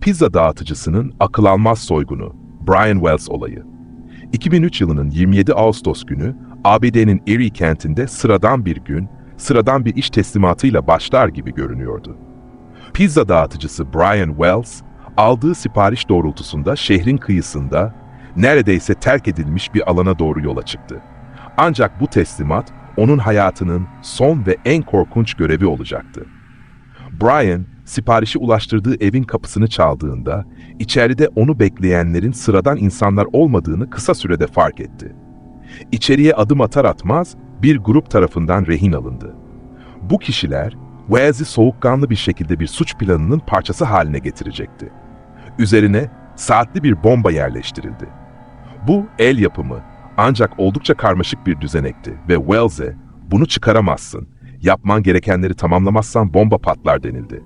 Pizza dağıtıcısının akıl almaz soygunu, Brian Wells olayı. 2003 yılının 27 Ağustos günü ABD'nin Erie kentinde sıradan bir gün, sıradan bir iş teslimatıyla başlar gibi görünüyordu. Pizza dağıtıcısı Brian Wells, aldığı sipariş doğrultusunda şehrin kıyısında, neredeyse terk edilmiş bir alana doğru yola çıktı. Ancak bu teslimat, onun hayatının son ve en korkunç görevi olacaktı. Brian, siparişi ulaştırdığı evin kapısını çaldığında, içeride onu bekleyenlerin sıradan insanlar olmadığını kısa sürede fark etti. İçeriye adım atar atmaz bir grup tarafından rehin alındı. Bu kişiler, Wells'i soğukkanlı bir şekilde bir suç planının parçası haline getirecekti. Üzerine saatli bir bomba yerleştirildi. Bu el yapımı ancak oldukça karmaşık bir düzenekti ve Wells'e "Bunu çıkaramazsın, yapman gerekenleri tamamlamazsan bomba patlar" denildi.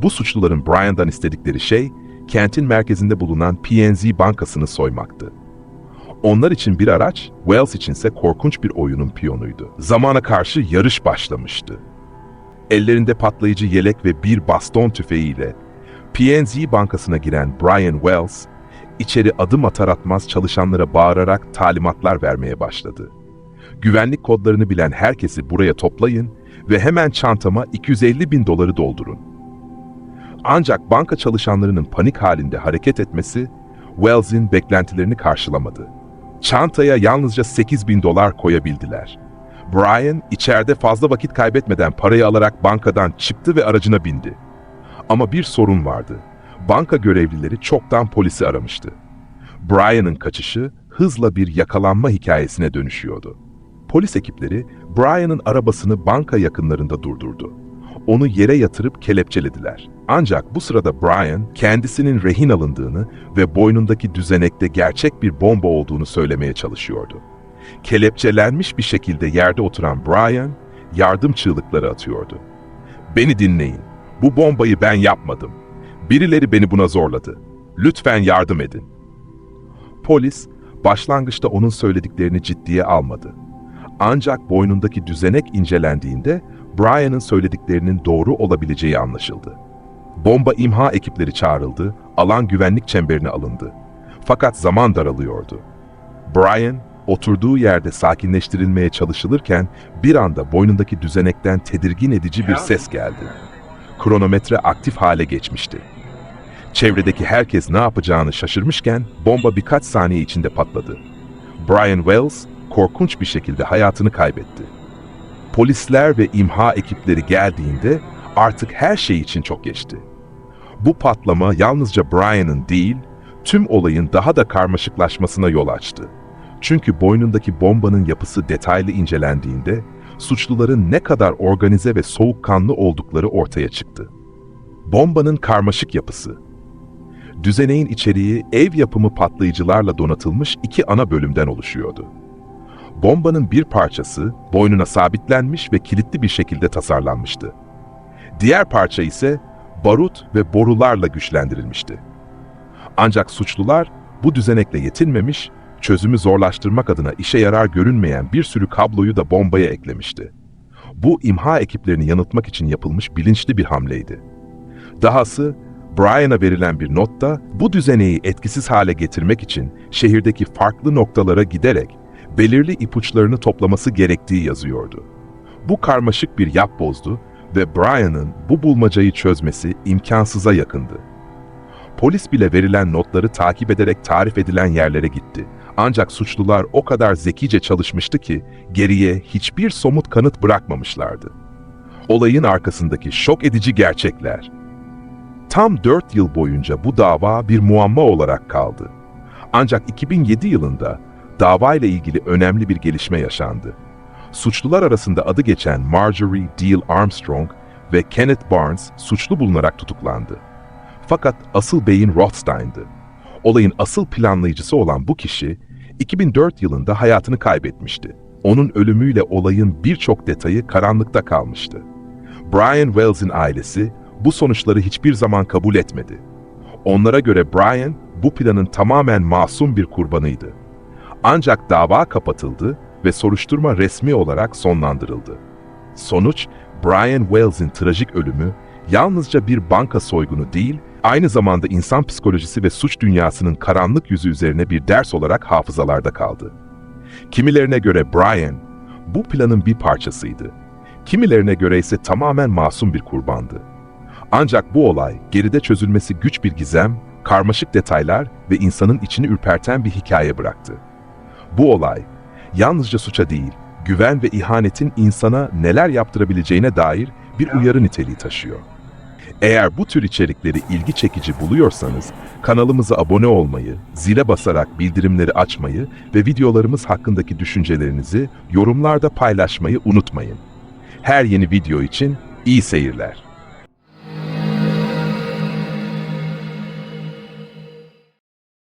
Bu suçluların Brian'dan istedikleri şey, kentin merkezinde bulunan PNC bankasını soymaktı. Onlar için bir araç, Wells içinse korkunç bir oyunun piyonuydu. Zamana karşı yarış başlamıştı. Ellerinde patlayıcı yelek ve bir baston tüfeğiyle PNC bankasına giren Brian Wells, içeri adım atar atmaz çalışanlara bağırarak talimatlar vermeye başladı. "Güvenlik kodlarını bilen herkesi buraya toplayın ve hemen çantama $250.000 doldurun." Ancak banka çalışanlarının panik halinde hareket etmesi, Wells'in beklentilerini karşılamadı. Çantaya yalnızca $8.000 koyabildiler. Brian, içeride fazla vakit kaybetmeden parayı alarak bankadan çıktı ve aracına bindi. Ama bir sorun vardı. Banka görevlileri çoktan polisi aramıştı. Brian'ın kaçışı hızla bir yakalanma hikayesine dönüşüyordu. Polis ekipleri Brian'ın arabasını banka yakınlarında durdurdu. Onu yere yatırıp kelepçelediler. Ancak bu sırada Brian, kendisinin rehin alındığını ve boynundaki düzenekte gerçek bir bomba olduğunu söylemeye çalışıyordu. Kelepçelenmiş bir şekilde yerde oturan Brian, yardım çığlıkları atıyordu. "Beni dinleyin, bu bombayı ben yapmadım. Birileri beni buna zorladı. Lütfen yardım edin." Polis, başlangıçta onun söylediklerini ciddiye almadı. Ancak boynundaki düzenek incelendiğinde Brian'ın söylediklerinin doğru olabileceği anlaşıldı. Bomba imha ekipleri çağrıldı, alan güvenlik çemberine alındı. Fakat zaman daralıyordu. Brian, oturduğu yerde sakinleştirilmeye çalışılırken bir anda boynundaki düzenekten tedirgin edici bir ses geldi. Kronometre aktif hale geçmişti. Çevredeki herkes ne yapacağını şaşırmışken bomba birkaç saniye içinde patladı. Brian Wells korkunç bir şekilde hayatını kaybetti. Polisler ve imha ekipleri geldiğinde artık her şey için çok geçti. Bu patlama yalnızca Brian'ın değil, tüm olayın daha da karmaşıklaşmasına yol açtı. Çünkü boynundaki bombanın yapısı detaylı incelendiğinde suçluların ne kadar organize ve soğukkanlı oldukları ortaya çıktı. Bombanın karmaşık yapısı. Düzeneğin içeriği ev yapımı patlayıcılarla donatılmış iki ana bölümden oluşuyordu. Bombanın bir parçası boynuna sabitlenmiş ve kilitli bir şekilde tasarlanmıştı. Diğer parça ise barut ve borularla güçlendirilmişti. Ancak suçlular bu düzenekle yetinmemiş, çözümü zorlaştırmak adına işe yarar görünmeyen bir sürü kabloyu da bombaya eklemişti. Bu imha ekiplerini yanıltmak için yapılmış bilinçli bir hamleydi. Dahası Brian'a verilen bir notta bu düzeneyi etkisiz hale getirmek için şehirdeki farklı noktalara giderek belirli ipuçlarını toplaması gerektiği yazıyordu. Bu karmaşık bir yapbozdu ve Brian'ın bu bulmacayı çözmesi imkansıza yakındı. Polis bile verilen notları takip ederek tarif edilen yerlere gitti. Ancak suçlular o kadar zekice çalışmıştı ki geriye hiçbir somut kanıt bırakmamışlardı. Olayın arkasındaki şok edici gerçekler. Tam 4 yıl boyunca bu dava bir muamma olarak kaldı. Ancak 2007 yılında davayla ilgili önemli bir gelişme yaşandı. Suçlular arasında adı geçen Marjorie Diehl Armstrong ve Kenneth Barnes suçlu bulunarak tutuklandı. Fakat asıl beyin Rothstein'dı. Olayın asıl planlayıcısı olan bu kişi, 2004 yılında hayatını kaybetmişti. Onun ölümüyle olayın birçok detayı karanlıkta kalmıştı. Brian Wells'in ailesi bu sonuçları hiçbir zaman kabul etmedi. Onlara göre Brian, bu planın tamamen masum bir kurbanıydı. Ancak dava kapatıldı ve soruşturma resmi olarak sonlandırıldı. Sonuç, Brian Wells'in trajik ölümü yalnızca bir banka soygunu değil, Aynı zamanda insan psikolojisi ve suç dünyasının karanlık yüzü üzerine bir ders olarak hafızalarda kaldı. Kimilerine göre Brian, bu planın bir parçasıydı. Kimilerine göre ise tamamen masum bir kurbandı. Ancak bu olay geride çözülmesi güç bir gizem, karmaşık detaylar ve insanın içini ürperten bir hikaye bıraktı. Bu olay, yalnızca suça değil, güven ve ihanetin insana neler yaptırabileceğine dair bir uyarı niteliği taşıyor. Eğer bu tür içerikleri ilgi çekici buluyorsanız, kanalımıza abone olmayı, zile basarak bildirimleri açmayı ve videolarımız hakkındaki düşüncelerinizi yorumlarda paylaşmayı unutmayın. Her yeni video için iyi seyirler.